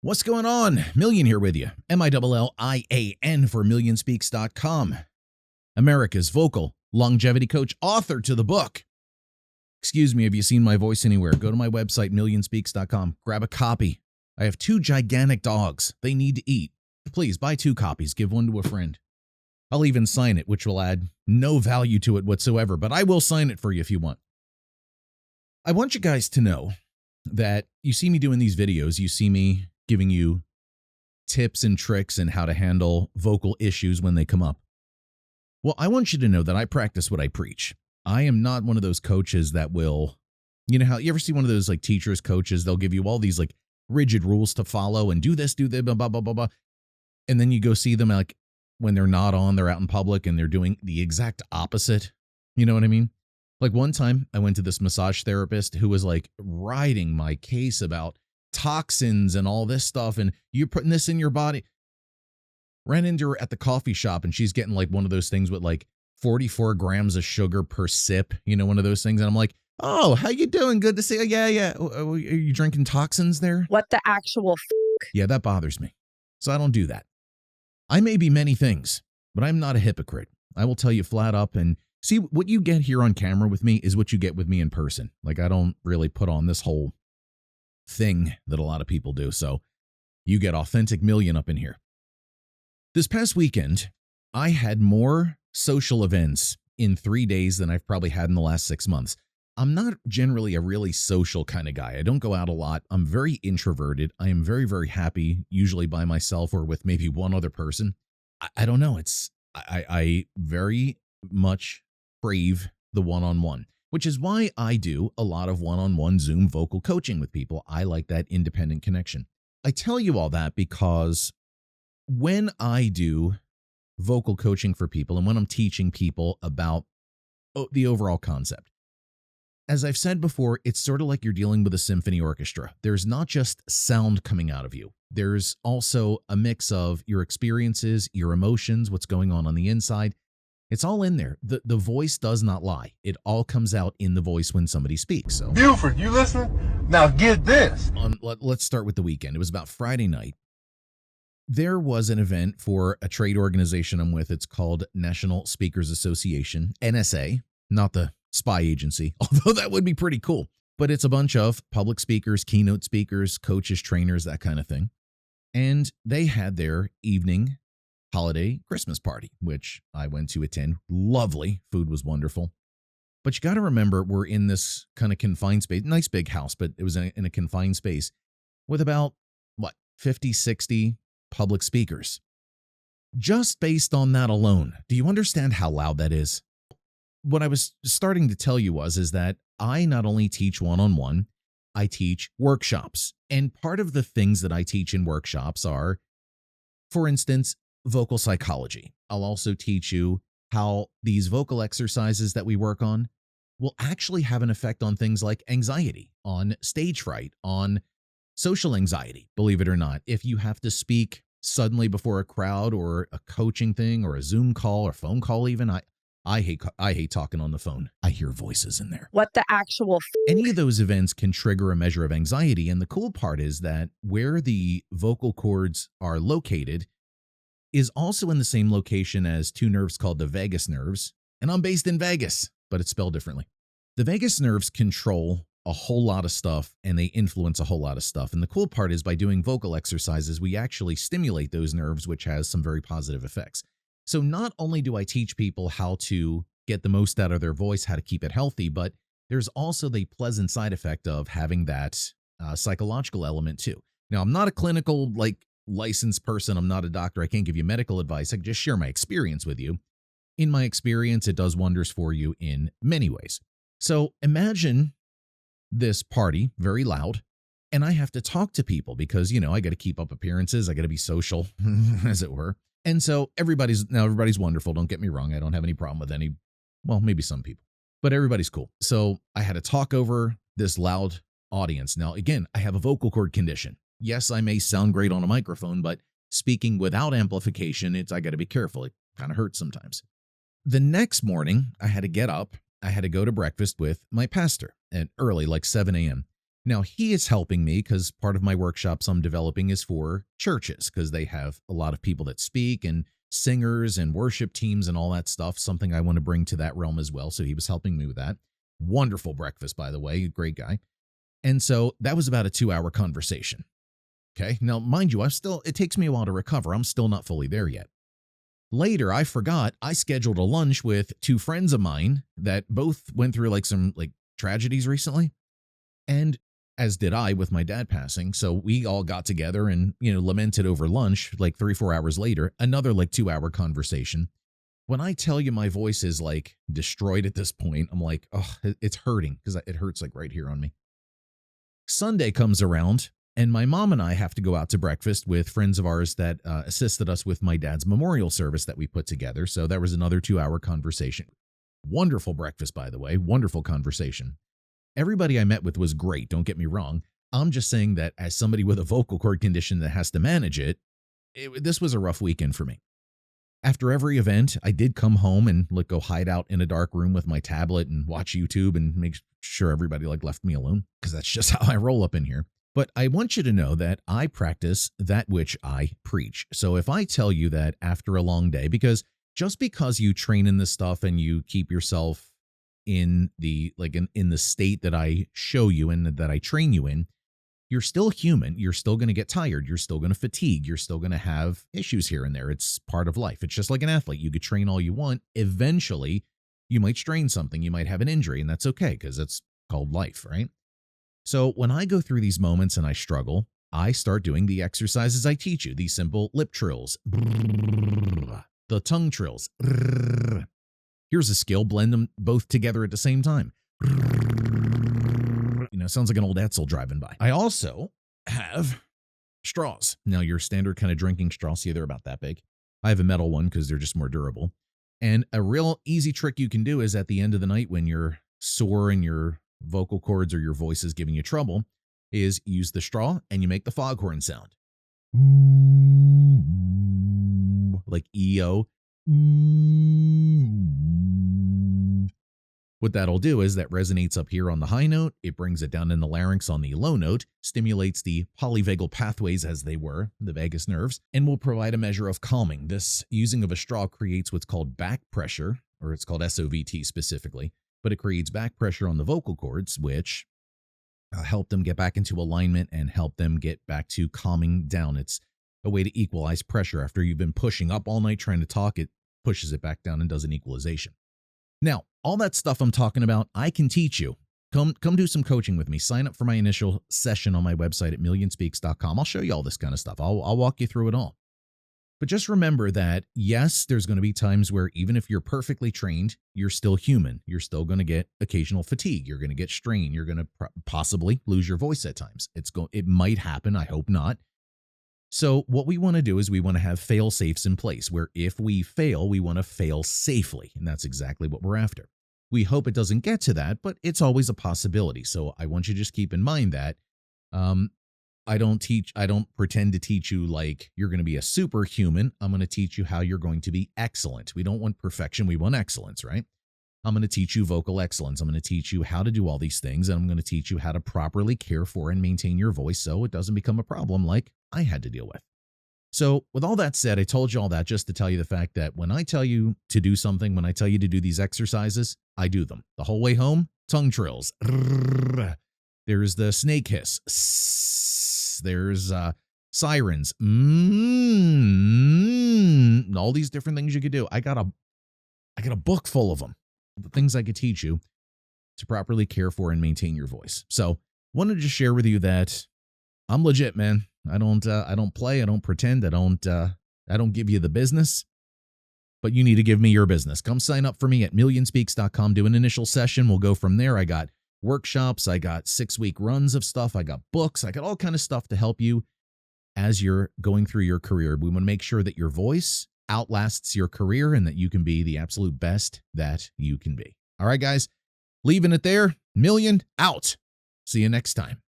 What's going on? Million here with you. MILLIAN for millionspeaks.com. America's vocal longevity coach, author to the book. Excuse me, have you seen my voice anywhere? Go to my website, millionspeaks.com. Grab a copy. I have 2 gigantic dogs. They need to eat. Please buy 2 copies. Give one to a friend. I'll even sign it, which will add no value to it whatsoever, but I will sign it for you if you want. I want you guys to know that you see me doing these videos. You see me giving you tips and tricks and how to handle vocal issues when they come up. Well, I want you to know that I practice what I preach. I am not one of those coaches that will, you know how you ever see one of those like teachers, coaches, they'll give you all these like rigid rules to follow and do this, do that, blah, blah, blah, blah, blah. And then you go see them like when they're not on, they're out in public and they're doing the exact opposite. You know what I mean? Like one time I went to this massage therapist who was like riding my case about toxins and all this stuff, and you're putting this in your body. Ran into her at the coffee shop, and she's getting like one of those things with like 44 grams of sugar per sip, you know, one of those things. And I'm like, oh, how you doing? Good to see you. Yeah. Are you drinking toxins there? What the actual Yeah, that bothers me. So I don't do that. I may be many things, but I'm not a hypocrite. I will tell you flat up, and see, what you get here on camera with me is what you get with me in person. Like, I don't really put on this whole thing that a lot of people do. So you get authentic Million up in here. This past weekend, I had more social events in 3 days than I've probably had in the last 6 months. I'm not generally a really social kind of guy. I don't go out a lot. I'm very introverted. I am very, very happy, usually by myself or with maybe one other person. I don't know. I very much crave the one-on-one, which is why I do a lot of one-on-one Zoom vocal coaching with people. I like that independent connection. I tell you all that because when I do vocal coaching for people and when I'm teaching people about the overall concept, as I've said before, it's sort of like you're dealing with a symphony orchestra. There's not just sound coming out of you. There's also a mix of your experiences, your emotions, what's going on the inside. It's all in there. The voice does not lie. It all comes out in the voice when somebody speaks. So, Buford, you listening? Now get this. Let's start with the weekend. It was about Friday night. There was an event for a trade organization I'm with. It's called National Speakers Association, NSA, not the spy agency, although that would be pretty cool. But it's a bunch of public speakers, keynote speakers, coaches, trainers, that kind of thing. And they had their evening holiday Christmas party, which I went to attend. Lovely. Food was wonderful. But you got to remember, we're in this kind of confined space, nice big house, but it was in a confined space with about, 50, 60 public speakers. Just based on that alone, do you understand how loud that is? What I was starting to tell you is that I not only teach one-on-one, I teach workshops. And part of the things that I teach in workshops are, for instance, vocal psychology. I'll also teach you how these vocal exercises that we work on will actually have an effect on things like anxiety, on stage fright, on social anxiety, believe it or not. If you have to speak suddenly before a crowd or a coaching thing or a Zoom call or phone call even, I hate talking on the phone. I hear voices in there. What the actual Any of those events can trigger a measure of anxiety. And the cool part is that where the vocal cords are located is also in the same location as 2 nerves called the vagus nerves. And I'm based in Vegas, but it's spelled differently. The vagus nerves control a whole lot of stuff and they influence a whole lot of stuff. And the cool part is by doing vocal exercises, we actually stimulate those nerves, which has some very positive effects. So not only do I teach people how to get the most out of their voice, how to keep it healthy, but there's also the pleasant side effect of having that psychological element too. Now, I'm not a clinical licensed person. I'm not a doctor. I can't give you medical advice. I can just share my experience with you. In my experience, it does wonders for you in many ways. So imagine this party, very loud, and I have to talk to people because, I got to keep up appearances. I got to be social, as it were. And so everybody's wonderful. Don't get me wrong. I don't have any problem with maybe some people, but everybody's cool. So I had to talk over this loud audience. Now, again, I have a vocal cord condition. Yes, I may sound great on a microphone, but speaking without amplification, I got to be careful. It kind of hurts sometimes. The next morning, I had to get up. I had to go to breakfast with my pastor at early, like 7 a.m. Now, he is helping me because part of my workshops I'm developing is for churches because they have a lot of people that speak and singers and worship teams and all that stuff, something I want to bring to that realm as well. So he was helping me with that. Wonderful breakfast, by the way, great guy. And so that was about a 2-hour conversation. Okay. Now, mind you, it takes me a while to recover. I'm still not fully there yet. Later, I forgot I scheduled a lunch with 2 friends of mine that both went through some tragedies recently. And as did I with my dad passing. So we all got together and, lamented over lunch 3-4 hours later, another 2-hour conversation. When I tell you my voice is destroyed at this point, I'm like, oh, it's hurting because it hurts right here on me. Sunday comes around and my mom and I have to go out to breakfast with friends of ours that assisted us with my dad's memorial service that we put together. So that was another 2-hour conversation. Wonderful breakfast, by the way. Wonderful conversation. Everybody I met with was great, don't get me wrong. I'm just saying that as somebody with a vocal cord condition that has to manage it, this was a rough weekend for me. After every event, I did come home and go hide out in a dark room with my tablet and watch YouTube and make sure everybody left me alone because that's just how I roll up in here. But I want you to know that I practice that which I preach. So if I tell you that after a long day, because just because you train in this stuff and you keep yourself in the in the state that I show you and that I train you in, you're still human. You're still going to get tired. You're still going to fatigue. You're still going to have issues here and there. It's part of life. It's just like an athlete. You could train all you want. Eventually, you might strain something. You might have an injury, and that's okay because it's called life, right? So when I go through these moments and I struggle, I start doing the exercises I teach you, these simple lip trills, the tongue trills. Here's a skill, blend them both together at the same time. Sounds like an old Etzel driving by. I also have straws. Now, your standard kind of drinking straw, see, they're about that big. I have a metal one because they're just more durable. And a real easy trick you can do is at the end of the night when you're sore and your vocal cords or your voice is giving you trouble, is use the straw and you make the foghorn sound. Like EO. What that'll do is that resonates up here on the high note, it brings it down in the larynx on the low note, stimulates the polyvagal pathways as they were, the vagus nerves, and will provide a measure of calming. This using of a straw creates what's called back pressure, or it's called SOVT specifically, but it creates back pressure on the vocal cords, which help them get back into alignment and help them get back to calming down. It's a way to equalize pressure. After you've been pushing up all night trying to talk, it pushes it back down and does an equalization. Now, all that stuff I'm talking about, I can teach you. Come do some coaching with me. Sign up for my initial session on my website at millionspeaks.com. I'll show you all this kind of stuff. I'll walk you through it all. But just remember that, yes, there's going to be times where even if you're perfectly trained, you're still human. You're still going to get occasional fatigue. You're going to get strain. You're going to possibly lose your voice at times. It might happen. I hope not. So what we want to do is we want to have fail safes in place where if we fail, we want to fail safely. And that's exactly what we're after. We hope it doesn't get to that, but it's always a possibility. So I want you to just keep in mind that I don't pretend to teach you like you're going to be a superhuman. I'm going to teach you how you're going to be excellent. We don't want perfection. We want excellence, right? I'm going to teach you vocal excellence. I'm going to teach you how to do all these things, and I'm going to teach you how to properly care for and maintain your voice so it doesn't become a problem like I had to deal with. So with all that said, I told you all that just to tell you the fact that when I tell you to do something, when I tell you to do these exercises, I do them. The whole way home, tongue trills. There's the snake hiss. There's sirens. All these different things you could do. I got a book full of them. The things I could teach you to properly care for and maintain your voice. So wanted to just share with you that I'm legit, man. I don't play. I don't pretend. I don't give you the business, but you need to give me your business. Come sign up for me at millionspeaks.com. Do an initial session. We'll go from there. I got workshops. I got 6-week runs of stuff. I got books. I got all kind of stuff to help you as you're going through your career. We want to make sure that your voice outlasts your career and that you can be the absolute best that you can be. All right, guys, leaving it there. Million out. See you next time.